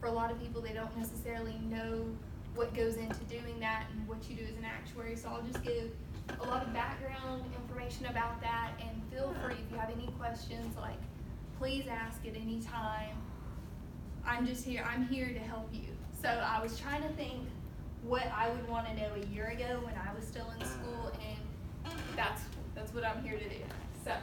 for a lot of people, they don't necessarily know what goes into doing that and what you do as an actuary. So I'll just give a lot of background information about that, and feel free if you have any questions, like, please ask at any time. I'm here to help you. So I was trying to think what I would want to know a year ago when I was still in school, and that's what I'm here to do. So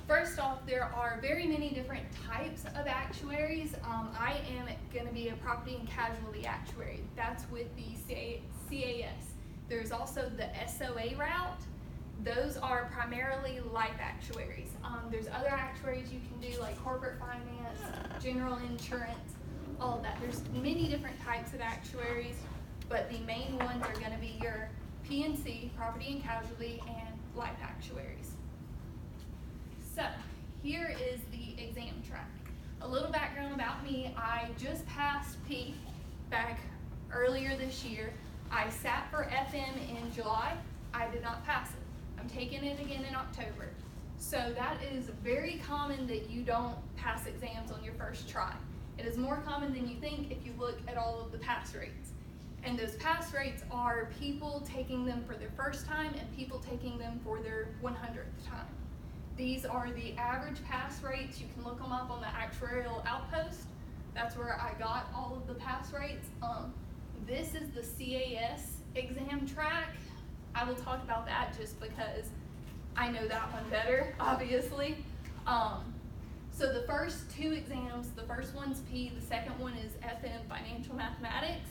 first off, there are very many different types of actuaries. I am going to be a property and casualty actuary. That's with the CAS. There's also the SOA route. Those are primarily life actuaries. There's other actuaries you can do, like corporate finance, general insurance, all of that. There's many different types of actuaries, but the main ones are going to be your P&C, property and casualty, and life actuaries. So here is the exam track. A little background about me: I just passed P back earlier this year. I sat for FM in July. I did not pass it. I'm taking it again in October. So that is very common that you don't pass exams on your first try. It is more common than you think if you look at all of the pass rates. And those pass rates are people taking them for their first time and people taking them for their 100th time. These are the average pass rates. You can look them up on the Actuarial Outpost. That's where I got all of the pass rates. This is the CAS exam track. I will talk about that just because I know that one better, obviously. So the first two exams, the first one's P, the second one is FM, Financial Mathematics.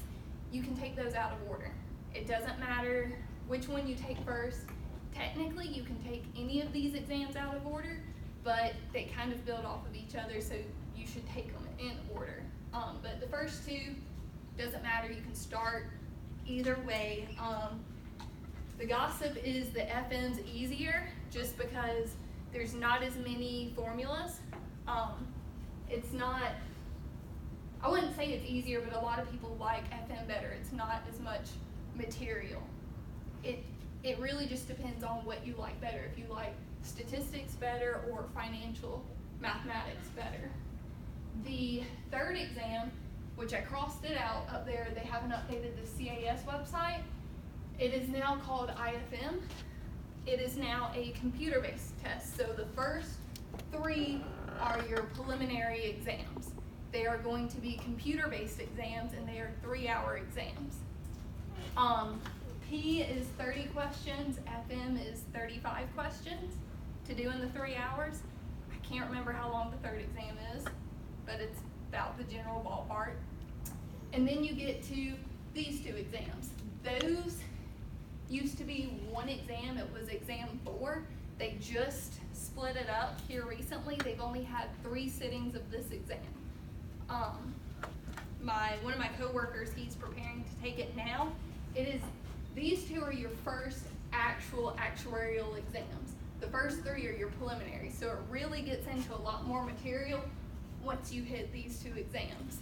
You can take those out of order. It doesn't matter which one you take first. Technically, you can take any of these exams out of order, but they kind of build off of each other, so you should take them in order. But the first two, doesn't matter, you can start either way. The gossip is the FM's easier just because there's not as many formulas. It's not, I wouldn't say it's easier, but a lot of people like FM better. It's not as much material. It really just depends on what you like better. If you like statistics better or financial mathematics better. The third exam, which I crossed it out up there, they haven't updated the CAS website. It is now called IFM. It is now a computer-based test. So the first three are your preliminary exams. They are going to be computer-based exams, and they are 3-hour exams. P is 30 questions, FM is 35 questions to do in the 3 hours. I can't remember how long the third exam is, but it's about the general ballpark. And then you get to these two exams. Those used to be one exam. It was exam 4. They just split it up here recently. They've only had 3 sittings of this exam. One of my coworkers, he's preparing to take it now. These two are your first actual actuarial exams. The first 3 are your preliminary, so it really gets into a lot more material once you hit these 2 exams.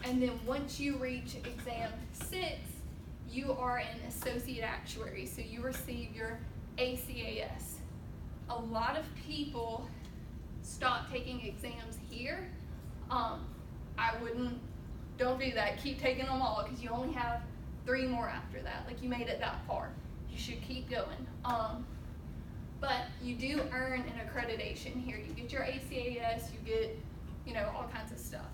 And then once you reach exam 6, you are an associate actuary, so you receive your ACAS. A lot of people stop taking exams here. Don't do that. Keep taking them all, because you only have 3 more after that. Like, you made it that far. You should keep going. But you do earn an accreditation here. You get your ACAS, you get, all kinds of stuff.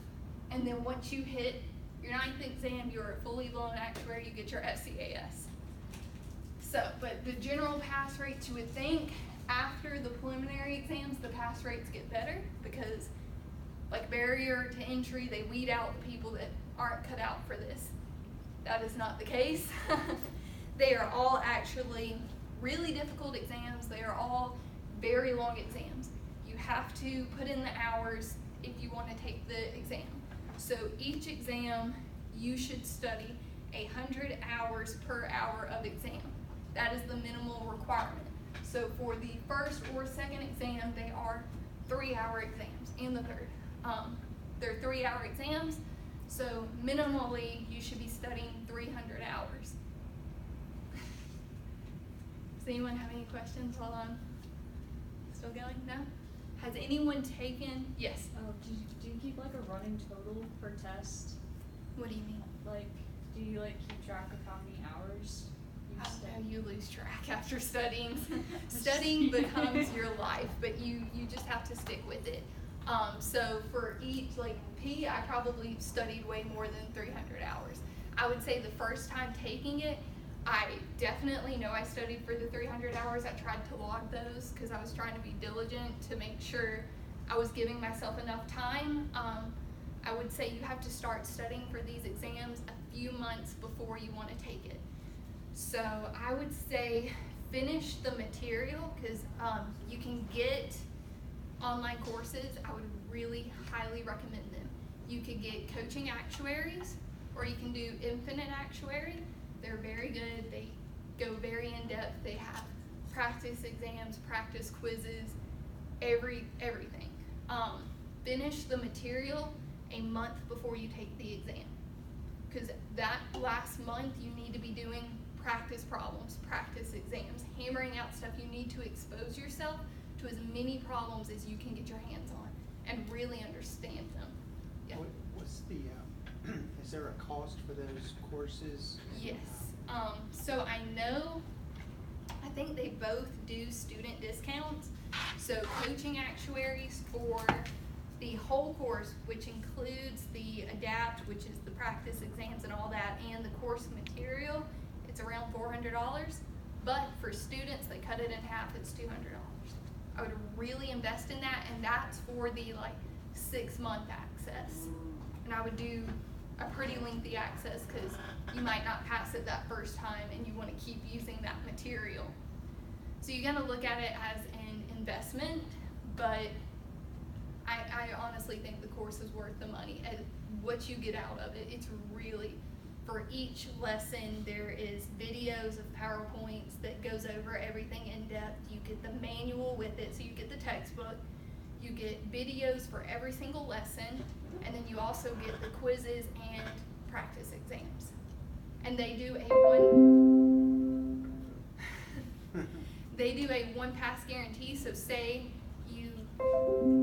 And then once you hit your 9th exam, you're a fully blown actuary, you get your FCAS. So, but the general pass rates, you would think after the preliminary exams, the pass rates get better because, like, barrier to entry, they weed out the people that aren't cut out for this. That is not the case. They are all actually really difficult exams. They are all very long exams. You have to put in the hours if you want to take the exam. So each exam, you should study 100 hours per hour of exam. That is the minimal requirement. So for the first or second exam, they are 3-hour exams, and the third. They're 3-hour exams, so minimally you should be studying 300 hours. Does anyone have any questions while I'm still going? No? Has anyone taken, yes, Do you keep like a running total per test? what do you mean? Like, do you like keep track of how many hours you I don't study? know, you lose track after studying. Studying becomes your life, but you just have to stick with it. So for each, like P, I probably studied way more than 300 hours. I would say the first time taking it, I definitely know I studied for the 300 hours. I tried to log those because I was trying to be diligent to make sure I was giving myself enough time. I would say you have to start studying for these exams a few months before you want to take it. So I would say finish the material because you can get online courses. I would really highly recommend them. You could get coaching actuaries, or you can do infinite actuary. They're very good. They go very in depth. They have practice exams, practice quizzes, everything. Finish the material a month before you take the exam, because that last month you need to be doing practice problems, practice exams, hammering out stuff. You need to expose yourself to as many problems as you can get your hands on and really understand them. Yeah. What's the, is there a cost for those courses? Yes. So I know, I think they both do student discounts. So coaching actuaries for the whole course, which includes the adapt, which is the practice exams and all that, and the course material, it's around $400. But for students, they cut it in half, it's $200. I would really invest in that, and that's for the 6-month access. And I would do a pretty lengthy access because you might not pass it that first time and you want to keep using that material. So you're going to look at it as an investment, but I honestly think the course is worth the money. And what you get out of it, it's really, for each lesson there is videos of PowerPoints that goes over everything in depth. You get the manual with it, so you get the textbook. You get videos for every single lesson, and then you also get the quizzes and practice exams. And they do a one pass guarantee. So say you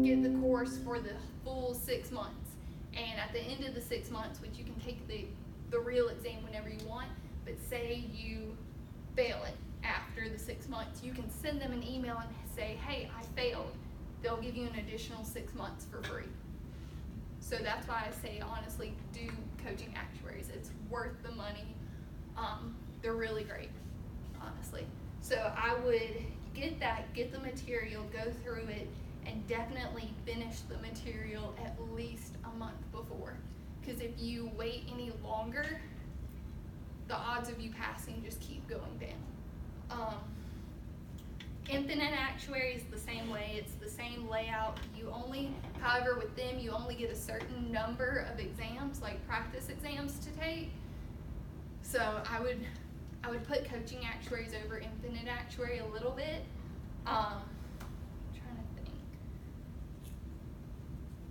get the course for the full 6 months, and at the end of the 6 months, which you can take the real exam whenever you want, but say you fail it after the 6 months, you can send them an email and say, hey, I failed. They'll give you an additional 6 months for free. So that's why I say, honestly, do coaching actuaries. It's worth the money. They're really great, honestly. So I would get the material, go through it, and definitely finish the material at least a month before. Because if you wait any longer, the odds of you passing just keep going down. Infinite actuary is the same way. It's the same layout. However, with them, you only get a certain number of exams, like practice exams, to take. So I would put coaching actuaries over infinite actuary a little bit. I'm trying to think.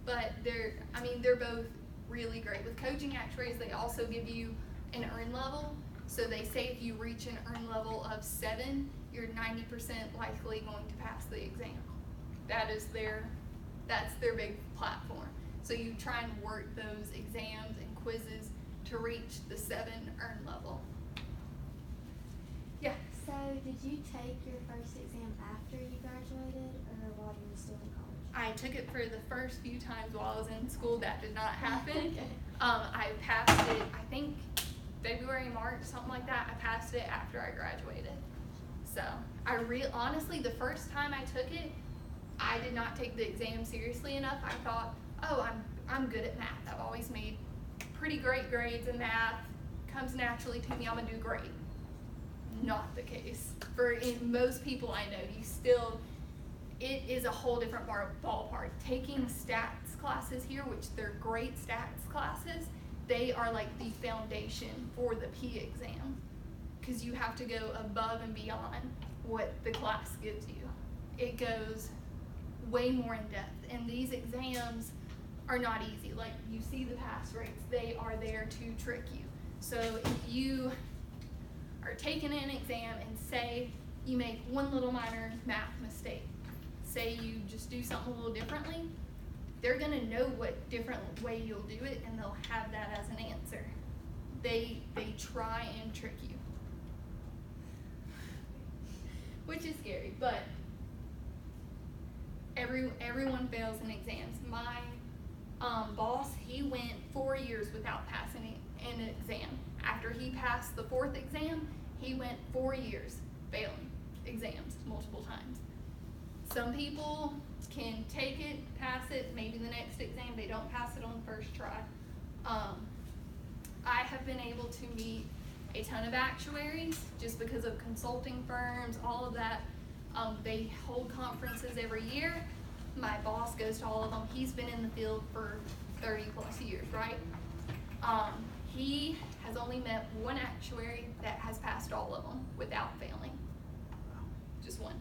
But they're both really great. With coaching actuaries, they also give you an earn level. So they say if you reach an earn level of 7, you're 90% likely going to pass the exam. That's their big platform. So you try and work those exams and quizzes to reach the 7 earn level. Yeah. So did you take your first exam after you graduated or while you were still in college? I took it for the first few times while I was in school. That did not happen. Okay. I passed it, I think February, March, something like that. I passed it after I graduated. So honestly, the first time I took it, I did not take the exam seriously enough. I thought, oh, I'm good at math. I've always made pretty great grades in math. Comes naturally to me, I'm gonna do great. Not the case. Most people I know, it is a whole different ballpark. Taking stats classes here, which they're great stats classes, they are like the foundation for the P exam, because you have to go above and beyond what the class gives you. It goes way more in depth, and these exams are not easy. Like, you see the pass rates, they are there to trick you. So if you are taking an exam and say you make one little minor math mistake, say you just do something a little differently, they're gonna know what different way you'll do it, and they'll have that as an answer. They try and trick you, which is scary, but everyone fails in exams. My boss, he went 4 years without passing an exam. After he passed the 4th exam, he went 4 years failing exams multiple times. Some people can take it, pass it, maybe the next exam they don't pass it on the first try. I have been able to meet a ton of actuaries just because of consulting firms, all of that. They hold conferences every year. My boss goes to all of them. He's been in the field for 30 plus years, right? He has only met one actuary that has passed all of them without failing. Just one.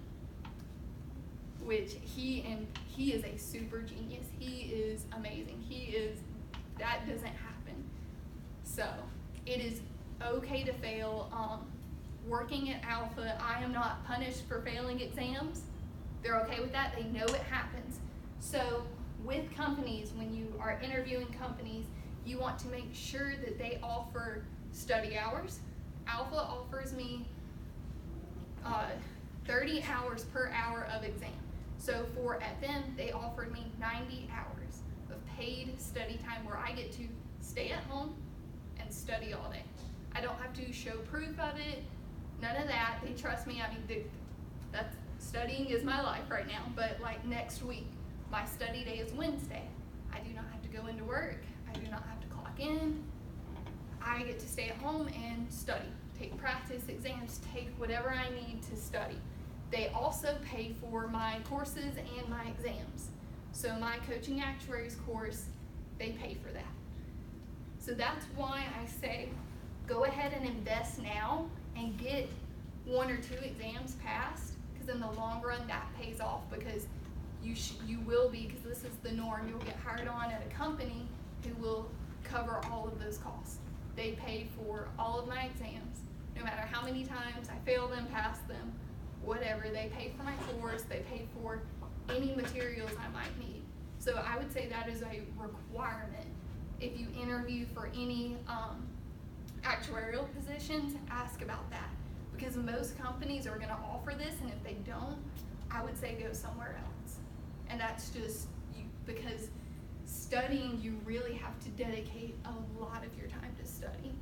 Which he is a super genius. He is amazing. That doesn't happen. So it is okay to fail. Working at Alpha, I am not punished for failing exams. They're okay with that. They know it happens. So with companies, when you are interviewing companies, you want to make sure that they offer study hours. Alpha offers me 30 hours per hour of exam. So at them, they offered me 90 hours of paid study time where I get to stay at home and study all day. I don't have to show proof of it, none of that. They trust me. I mean, that's studying is my life right now, but like next week, my study day is Wednesday. I do not have to go into work. I do not have to clock in. I get to stay at home and study, take practice exams, take whatever I need to study. They also pay for my courses and my exams. So my coaching actuaries course, they pay for that. So that's why I say go ahead and invest now and get 1 or 2 exams passed, because in the long run that pays off, because you will be, because this is the norm, you'll get hired on at a company who will cover all of those costs. They pay for all of my exams, no matter how many times I fail them, pass them, whatever. They pay for my course, they pay for any materials I might need. So I would say that is a requirement. If you interview for any actuarial positions, ask about that, because most companies are gonna offer this, and if they don't, I would say go somewhere else. And that's just because studying, you really have to dedicate a lot of your time to study.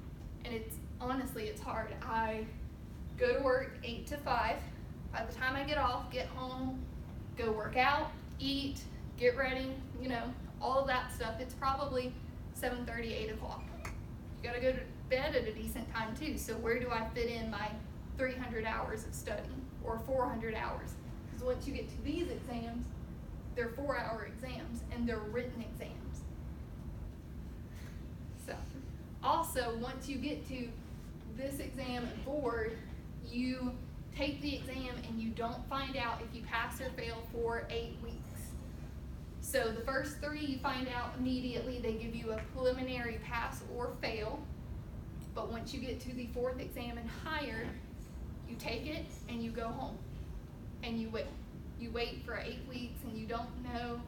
And honestly, it's hard. I go to work 8 to 5. By the time I get off, get home, go work out, eat, get ready, all of that stuff, it's probably 7:30, 8 o'clock. You gotta go to bed at a decent time too. So where do I fit in my 300 hours of studying or 400 hours? Because once you get to these exams, they're 4-hour exams and they're written exams. So also, once you get to this exam and board, you take the exam and you don't find out if you pass or fail for 8 weeks. So the first 3 you find out immediately. They give you a preliminary pass or fail. But once you get to the 4th exam and higher, you take it and you go home and you wait. You wait for 8 weeks and you don't know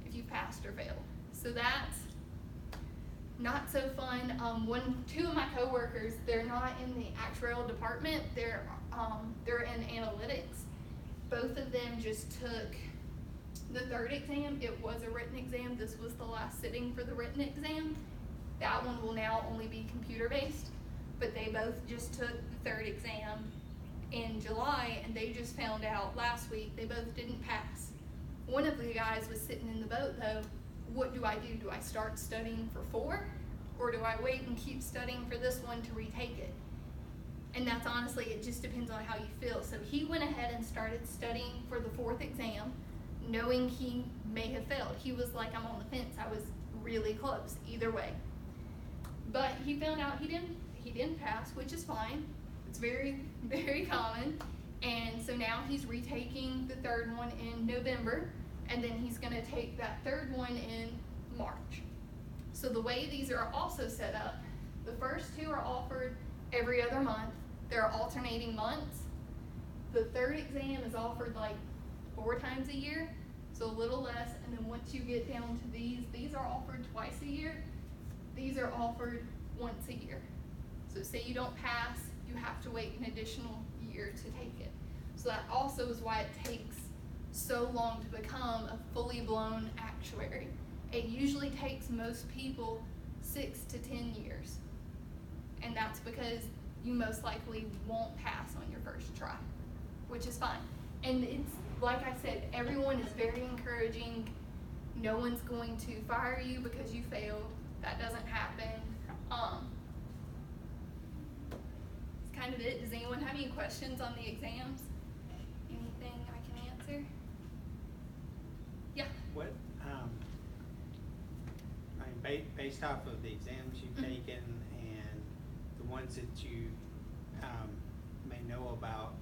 if you passed or failed. So that's not so fun. 2 of my coworkers, they're not in the actuarial department. They're in analytics. Both of them just took the 3rd exam. It was a written exam. This was the last sitting for the written exam. That one will now only be computer based, but they both just took the 3rd exam in July, and they just found out last week they both didn't pass. One of the guys was sitting in the boat though. What do I do? Do I start studying for 4, or do I wait and keep studying for this one to retake it? And that's honestly, it just depends on how you feel. So he went ahead and started studying for the 4th exam, knowing he may have failed. He was like, I'm on the fence. I was really close either way. But he found out he didn't pass, which is fine. It's very, very common. And so now he's retaking the 3rd one in November, and then he's gonna take that 3rd one in March. So the way these are also set up, the first 2 are offered every other month. They're alternating months. The 3rd exam is offered like 4 times a year. so a little less, and then once you get down to these are offered twice a year, these are offered once a year. So say you don't pass, you have to wait an additional year to take it. So that also is why it takes so long to become a fully blown actuary. It usually takes most people 6 to 10 years. And that's because you most likely won't pass on your first try, which is fine. And it's, like I said, everyone is very encouraging. No one's going to fire you because you failed. That doesn't happen. That's kind of it. Does anyone have any questions on the exams? Anything I can answer? Yeah. What, I mean, based off of the exams you've taken and the ones that you may know about,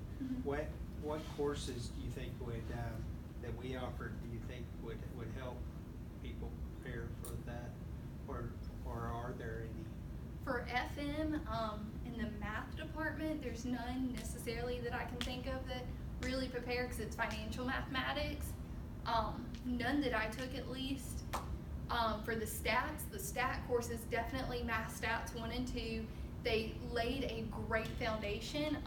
what courses do you think would that we offered do you think would help people prepare for that, or are there any? For FM, in the math department, there's none necessarily that I can think of that really prepare, because it's financial mathematics. None that I took, at least. For the stat courses, definitely math stats 1 and 2. They laid a great foundation.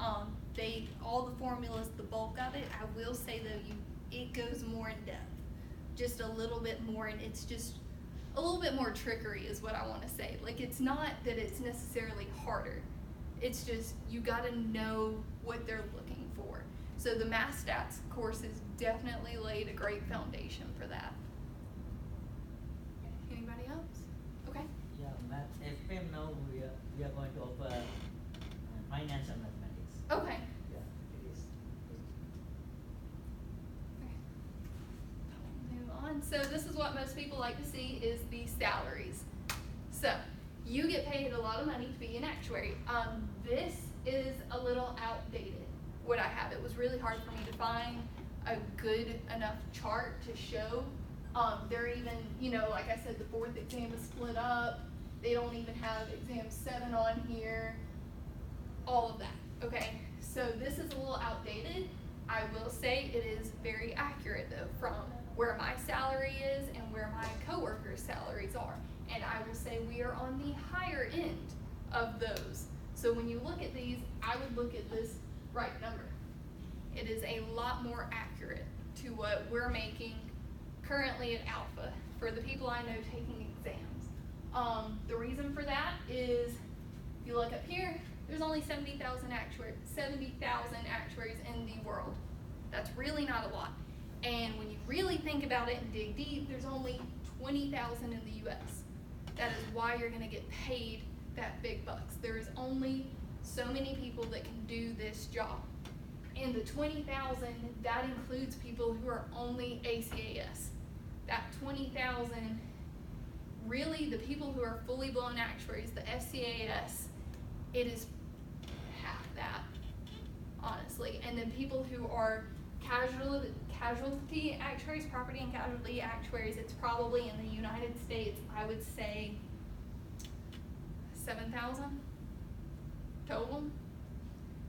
All the formulas, the bulk of it, I will say though, it goes more in depth, just a little bit more, and it's just a little bit more trickery is what I want to say. Like, it's not that it's necessarily harder. It's just, you got to know what they're looking for. So the math stats courses definitely laid a great foundation for that. Anybody else? Okay. Yeah, math. FM now we are going to offer finance and mathematics. Okay. Yeah, it is. Move on. So this is what most people like to see, is the salaries. So you get paid a lot of money to be an actuary. This is a little outdated, what I have. It was really hard for me to find a good enough chart to show. They're even, like I said, the 4th exam is split up. They don't even have exam 7 on here. All of that, okay? So this is a little outdated. I will say it is very accurate though, from where my salary is and where my coworkers' salaries are. And I will say we are on the higher end of those. So when you look at these, I would look at this right number. It is a lot more accurate to what we're making currently at Alpha for the people I know taking exams. The reason for that is, if you look up here, there's only 70,000 actuaries in the world. That's really not a lot. And when you really think about it and dig deep, there's only 20,000 in the US. That is why you're gonna get paid that big bucks. There is only so many people that can do this job. And the 20,000, that includes people who are only ACAS. That 20,000, really the people who are fully blown actuaries, the FCAS, it is half that, honestly. And then people who are casualty actuaries, property and casualty actuaries, it's probably in the United States, I would say 7,000 total.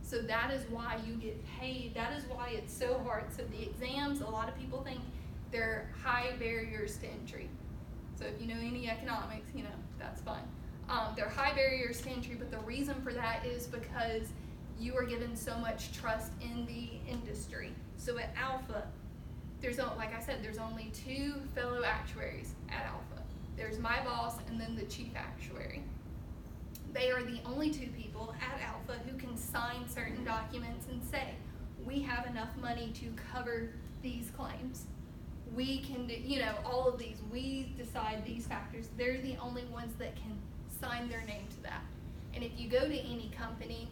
So that is why you get paid. That is why it's so hard. So the exams, a lot of people think they're high barriers to entry. So if you know any economics, that's fine. They're high barriers to entry, but the reason for that is because you are given so much trust in the industry. So at Alpha, like I said, there's only 2 fellow actuaries at Alpha. There's my boss and then the chief actuary. They are the only 2 people at Alpha who can sign certain documents and say, we have enough money to cover these claims. We can do, all of these, we decide these factors. They're the only ones that can sign their name to that. And if you go to any company,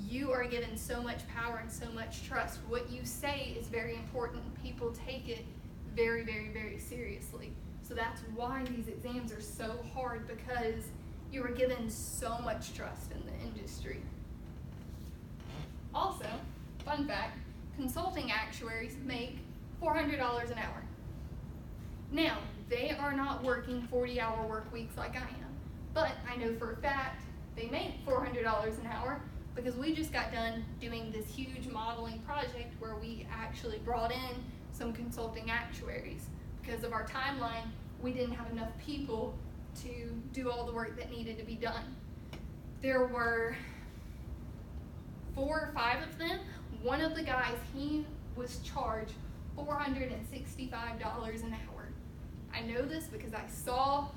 you are given so much power and so much trust. What you say is very important. People take it very, very, very seriously. So that's why these exams are so hard, because you are given so much trust in the industry. Also, fun fact, consulting actuaries make $400 an hour. Now, they are not working 40-hour work weeks like I am, but I know for a fact they make $400 an hour because we just got done doing this huge modeling project where we actually brought in some consulting actuaries. Because of our timeline, we didn't have enough people to do all the work that needed to be done. There were 4 or 5 of them. One of the guys, he was charged $465 an hour. I know this because I saw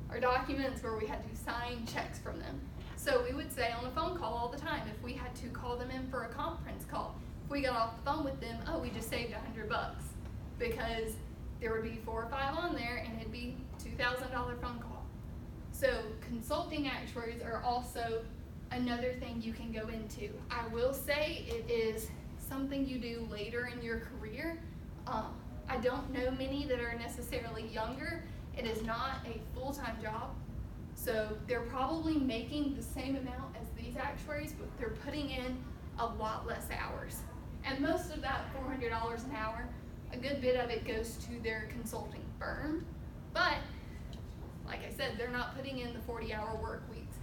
our documents where we had to sign checks from them. So we would say on a phone call all the time, if we had to call them in for a conference call, if we got off the phone with them, oh, we just saved $100, because there would be 4 or 5 on there and it'd be $2,000 phone call. So consulting actuaries are also another thing you can go into. I will say it is something you do later in your career. I don't know many that are necessarily younger. It is not a full-time job. So they're probably making the same amount as these actuaries, but they're putting in a lot less hours. And most of that $400 an hour, a good bit of it goes to their consulting firm. But like I said, they're not putting in the 40-hour work weeks.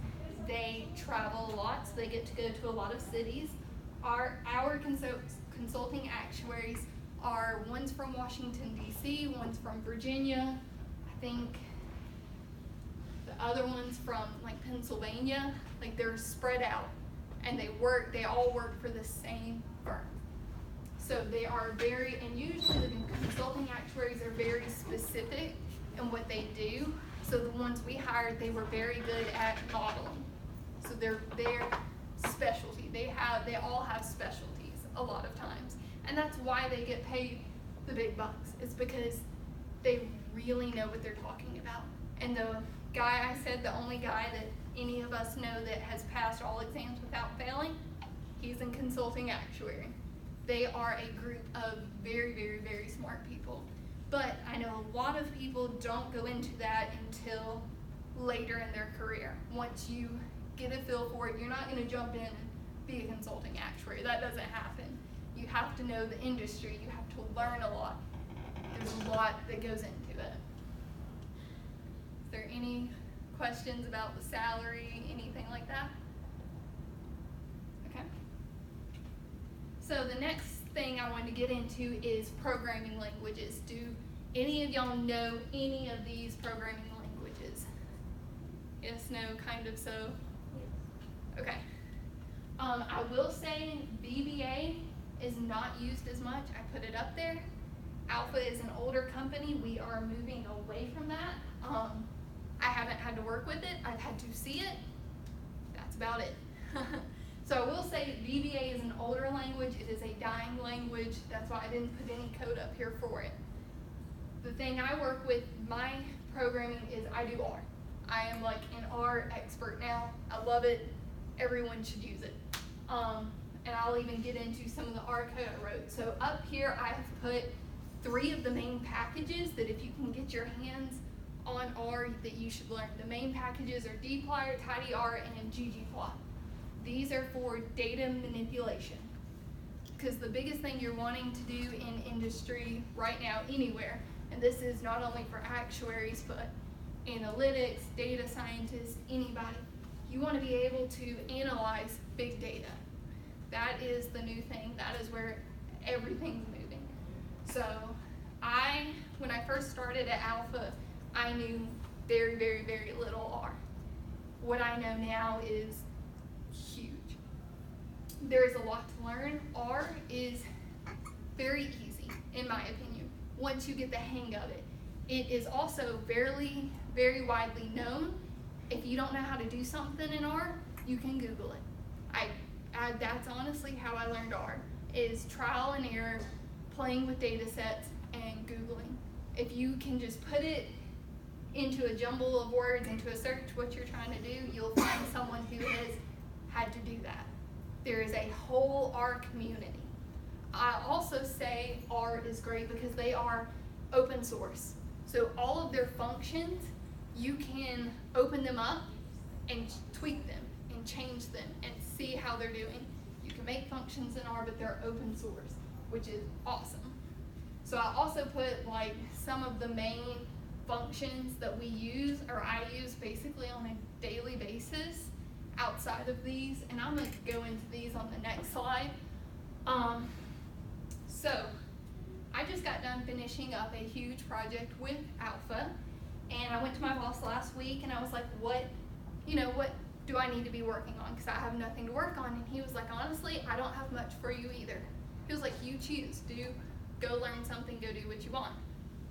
They travel a lot, so they get to go to a lot of cities. Our consulting actuaries are, one's from Washington, D.C., one's from Virginia, I think the other one's from like Pennsylvania. Like they're spread out, and they all work for the same firm. So they are and usually the consulting actuaries are very specific in what they do. So the ones we hired, they were very good at modeling. So they're their specialty. They all have specialties a lot of times. And that's why they get paid the big bucks. It's because they really know what they're talking about. And the guy I said, the only guy that any of us know that has passed all exams without failing, he's in consulting actuary. They are a group of very, very, very smart people. But I know a lot of people don't go into that until later in their career. Once you get a feel for it, you're not going to jump in and be a consulting actuary. That doesn't happen. You have to know the industry. You have to learn a lot. There's a lot that goes into it. Is there any questions about the salary, anything like that? Okay. So the next thing I wanted to get into is programming languages. Do any of y'all know any of these programming languages? Yes, no, kind of, so? Okay. I will say VBA is not used as much. I put it up there. Alpha is an older company. We are moving away from that. I haven't had to work with it. I've had to see it. That's about it. So I will say VBA is an older language. It is a dying language. That's why I didn't put any code up here for it. The thing I work with, my programming, is I do R. I am like an R expert now. I love it. Everyone should use it. And I'll even get into some of the R code I wrote. So up here I have put 3 of the main packages that if you can get your hands on R that you should learn. The main packages are dplyr, tidyr, and ggplot. These are for data manipulation. Because the biggest thing you're wanting to do in industry right now, anywhere, and this is not only for actuaries, but analytics, data scientists, anybody, you want to be able to analyze big data. That is the new thing. That is where everything's moving. So when I first started at Alpha, I knew very, very, very little R. What I know now is huge. There is a lot to learn. R is very easy, in my opinion, once you get the hang of it. It is also very, very widely known. If you don't know how to do something in R, you can Google it. That's honestly how I learned R, is trial and error, playing with data sets, and Googling. If you can just put it into a jumble of words, into a search, what you're trying to do, you'll find someone who has had to do that. There is a whole R community. I also say R is great because they are open source. So all of their functions, you can open them up and tweak them and change them and see how they're doing. You can make functions in R, but they're open source, which is awesome. So I also put like some of the main functions that we use, or I use basically on a daily basis outside of these, and I'm going to go into these on the next slide. So I just got done finishing up a huge project with Alpha, and I went to my boss last week and I was like, what do I need to be working on? Because I have nothing to work on. And he was like, honestly, I don't have much for you either. He was like, you choose. Go learn something, go do what you want.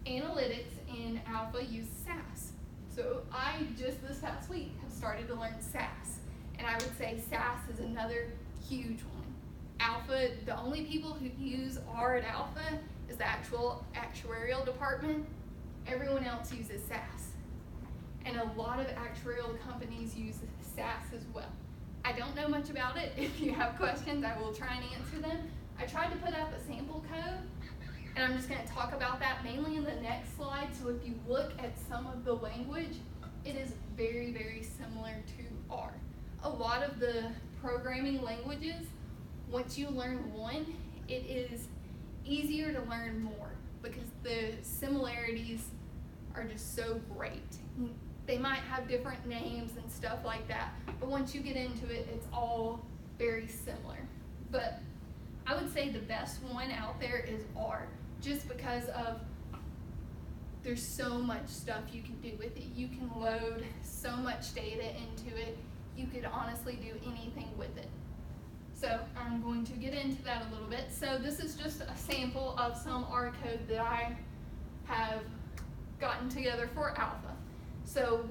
Analytics in Alpha uses SAS. So I just this past week have started to learn SAS. And I would say SAS is another huge one. Alpha, the only people who use R at Alpha is the actual actuarial department. Everyone else uses SAS. And a lot of actuarial companies use SAS as well. I don't know much about it. If you have questions, I will try and answer them. I tried to put up a sample code, and I'm just going to talk about that mainly in the next slide. So if you look at some of the language, it is very, very similar to R. A lot of the programming languages, once you learn one, it is easier to learn more because the similarities are just so great. They might have different names and stuff like that, but once you get into it, it's all very similar. But I would say the best one out there is R, just because of there's so much stuff you can do with it. You can load so much data into it. You could honestly do anything with it. So I'm going to get into that a little bit. So this is just a sample of some R code that I have gotten together for Alpha. So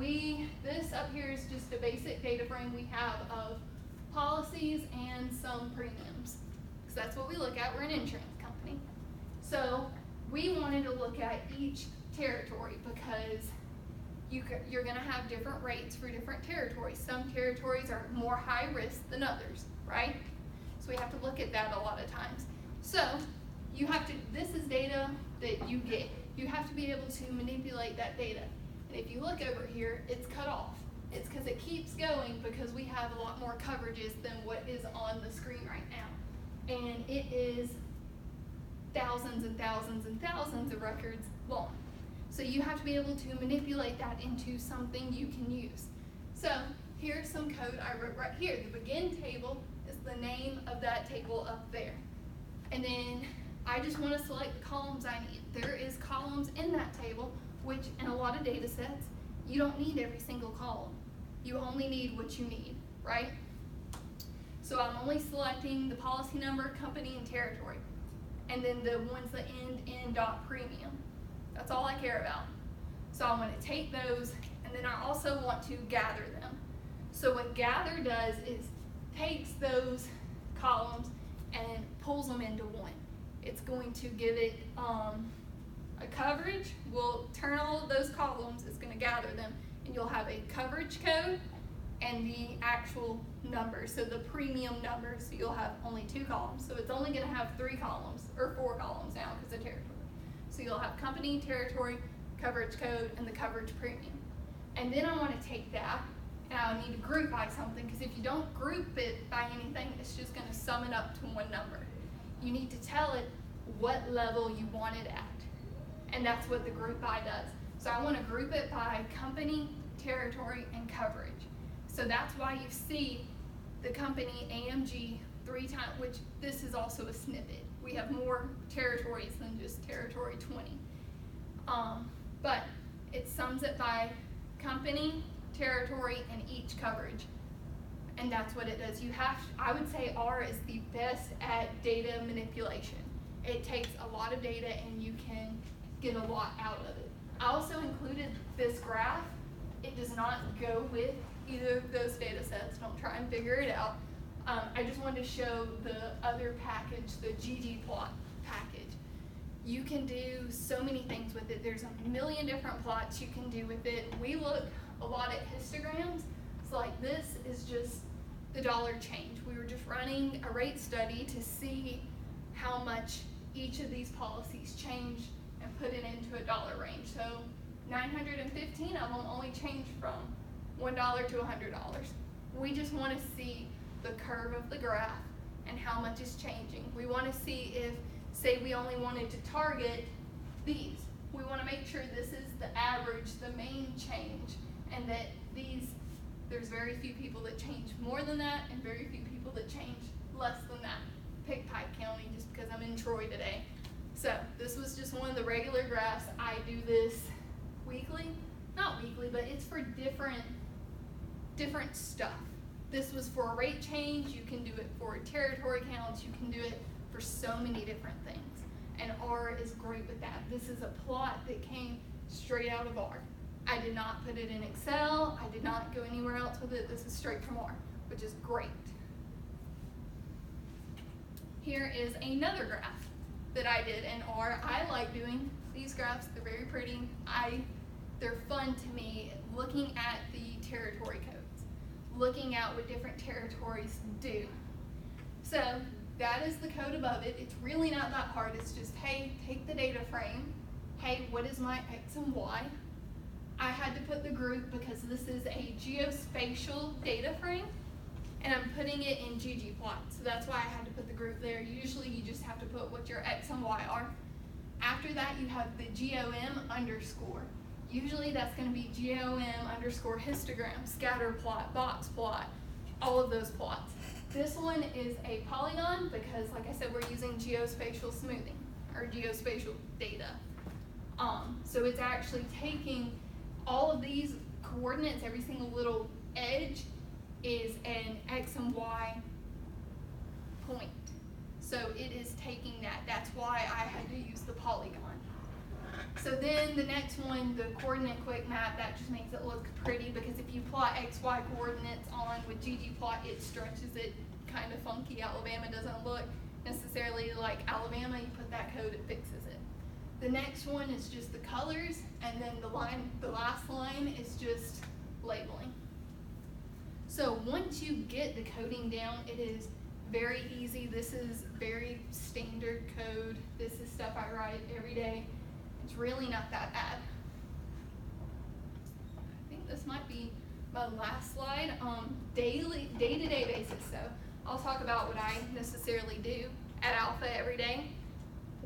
this up here is just a basic data frame we have of policies and some premiums. Because that's what we look at. We're an insurance company. So we wanted to look at each territory because you're going to have different rates for different territories. Some territories are more high risk than others, right? So we have to look at that a lot of times. So this is data that you get. You have to be able to manipulate that data. And if you look over here, it's cut off. It's because it keeps going because we have a lot more coverages than what is on the screen right now. And it is thousands and thousands and thousands of records long. So you have to be able to manipulate that into something you can use. So here's some code I wrote right here. The begin table is the name of that table up there. And then I just want to select the columns I need. There is columns in that table, which in a lot of data sets, you don't need every single column. You only need what you need, right? So I'm only selecting the policy number, company, and territory. And then the ones that end in .premium. That's all I care about. So I want to take those, and then I also want to gather them. So what gather does is takes those columns and pulls them into one. It's going to give it a coverage. We'll turn all of those columns, it's going to gather them, and you'll have a coverage code and the actual number, so the premium number, so you'll have only 2 columns. So it's only going to have 3 columns, or 4 columns now because of territory. So you'll have company, territory, coverage code, and the coverage premium. And then I want to take that, and I need to group by something, because if you don't group it by anything, it's just going to sum it up to one number. You need to tell it what level you want it at, and that's what the group by does. So I want to group it by company, territory, and coverage. So that's why you see the company AMG 3 times, which this is also a snippet. We have more territories than just territory 20. But it sums it by company, territory, and each coverage. And that's what it does. I would say R is the best at data manipulation. It takes a lot of data and you can get a lot out of it. I also included this graph. It does not go with either of those data sets. Don't try and figure it out. I just wanted to show the other package, the ggplot package. You can do so many things with it. There's a million different plots you can do with it. We look a lot at histograms. So like this is just the dollar change. We were just running a rate study to see how much each of these policies changed and put it into a dollar range. So 915 of them only changed from $1 to $100. We just want to see the curve of the graph and how much is changing. We want to see if, say we only wanted to target these. We want to make sure this is the average, the main change, and that there's very few people that change more than that and very few people that change less than that. Pick Pike County just because I'm in Troy today. So this was just one of the regular graphs. I do this weekly, not weekly, but it's for different stuff. This was for a rate change. You can do it for territory counts. You can do it for so many different things. And R is great with that. This is a plot that came straight out of R. I did not put it in Excel. I did not go anywhere else with it. This is straight from R, which is great. Here is another graph that I did in R. I like doing these graphs. They're very pretty. They're fun to me, looking at the territory codes, looking at what different territories do. So that is the code above it. It's really not that hard. It's just, hey, take the data frame. Hey, what is my X and Y? I had to put the group because this is a geospatial data frame, and I'm putting it in ggplot. So that's why I had to put the group there. Usually you just have to put what your X and Y are. After that, you have the GOM underscore. Usually that's going to be GOM underscore histogram, scatter plot, box plot, all of those plots. This one is a polygon because, like I said, we're using geospatial smoothing or geospatial data. So it's actually taking all of these coordinates, every single little edge is an X and Y point. So it is taking that. That's why I had to use the polygon. So then the next one, the coordinate quick map, that just makes it look pretty because if you plot XY coordinates on with ggplot, it stretches it kind of funky. Alabama doesn't look necessarily like Alabama. You put that code, it fixes it. The next one is just the colors, and then the last line is just labeling. So once you get the coding down, it is very easy. This is very standard code. This is stuff I write every day. It's really not that bad. I think this might be my last slide. Day-to-day basis. So I'll talk about what I necessarily do at Alpha every day.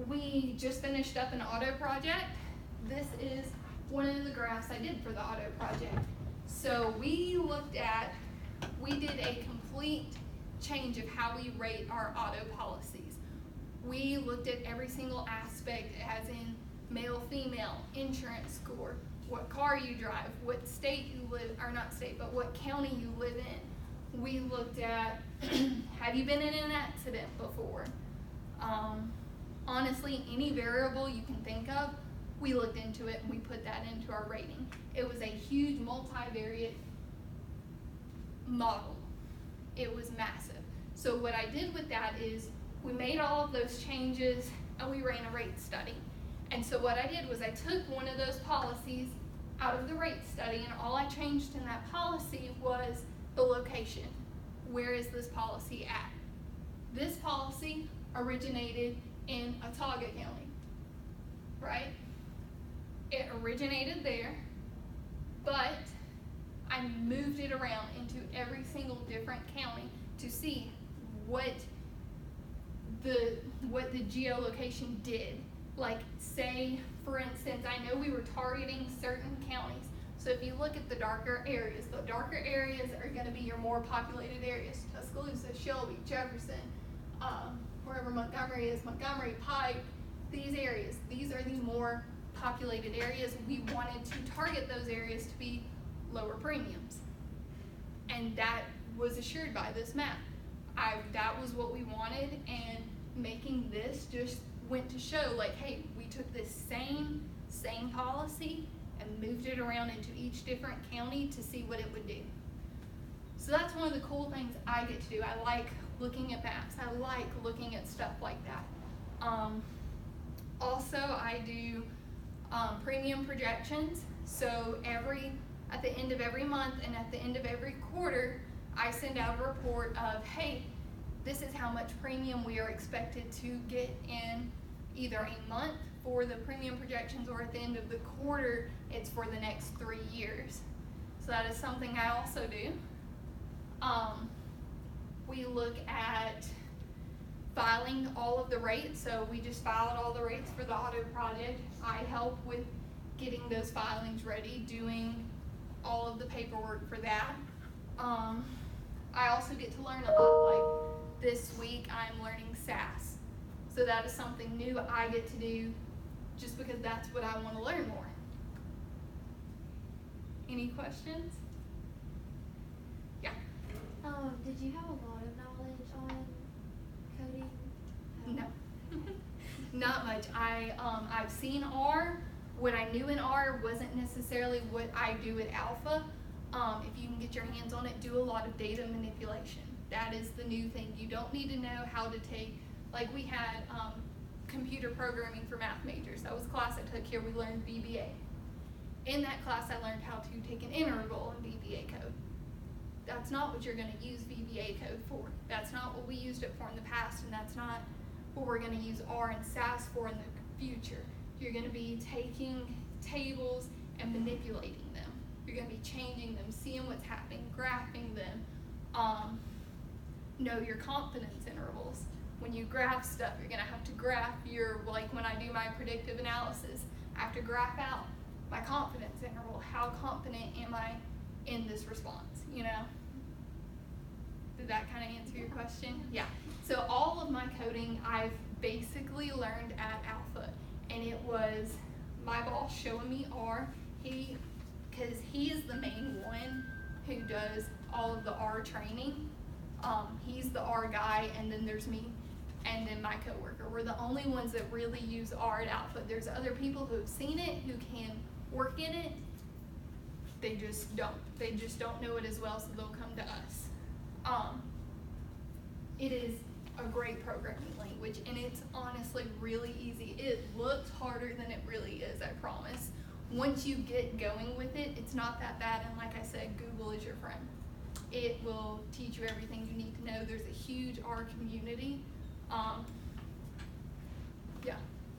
We just finished up an auto project. This is one of the graphs I did for the auto project. So we did a complete change of how we rate our auto policies. We looked at every single aspect, as in male, female, insurance score, what car you drive, what state you live, or not state, but what county you live in. We looked at, have you been in an accident before? Honestly, any variable you can think of, we looked into it and we put that into our rating. It was a huge multivariate model. It was massive. So what I did with that is we made all of those changes and we ran a rate study. And so what I did was I took one of those policies out of the rate study, and all I changed in that policy was the location. Where is this policy at? This policy originated in Autauga County, right? It originated there, but I moved it around into every single different county to see what the geolocation did. Like, say, for instance, I know we were targeting certain counties. So if you look at the darker areas are going to be your more populated areas. Tuscaloosa, Shelby, Jefferson, wherever Montgomery is, Montgomery, Pike, these areas. These are the more populated areas. We wanted to target those areas to be lower premiums. And that was assured by this map. That was what we wanted, and making this just went to show, like, hey, we took this same policy and moved it around into each different county to see what it would do. So that's one of the cool things I get to do. I like looking at maps. I like looking at stuff like that. Also, I do premium projections. So at the end of every month and at the end of every quarter, I send out a report of, hey, this is how much premium we are expected to get in either a month for the premium projections, or at the end of the quarter, it's for the next 3 years. So that is something I also do. We look at filing all of the rates. So we just filed all the rates for the auto project. I help with getting those filings ready, doing all of the paperwork for that. I also get to learn a lot. Like this week, I'm learning SAS. So that is something new I get to do just because that's what I want to learn more. Any questions? Yeah. Did you have a lot of knowledge on coding? No. Not much. I've seen R. What I knew in R wasn't necessarily what I do at Alpha. If you can get your hands on it, do a lot of data manipulation. That is the new thing. You don't need to know how to take, like we had computer programming for math majors. That was a class I took here. We learned VBA. In that class, I learned how to take an interval in VBA code. That's not what you're going to use VBA code for. That's not what we used it for in the past, and that's not what we're going to use R and SAS for in the future. You're going to be taking tables and manipulating them. You're going to be changing them, seeing what's happening, graphing them. Know your confidence intervals. When you graph stuff, you're going to have to graph your, like when I do my predictive analysis, I have to graph out my confidence interval. How confident am I in this response, you know? Did that kind of answer your question? Yeah. So all of my coding I've basically learned at Alpha, and it was my boss showing me R. Because he is the main one who does all of the R training. He's the R guy, and then there's me, and then my coworker. We're the only ones that really use R at Alpha. There's other people who have seen it, who can work in it. They just don't. They just don't know it as well, so they'll come to us. It is a great programming language, and it's honestly really easy. It looks harder than it really is, I promise. Once you get going with it, it's not that bad, and like I said, Google is your friend. It will teach you everything you need to know. There's a huge R community.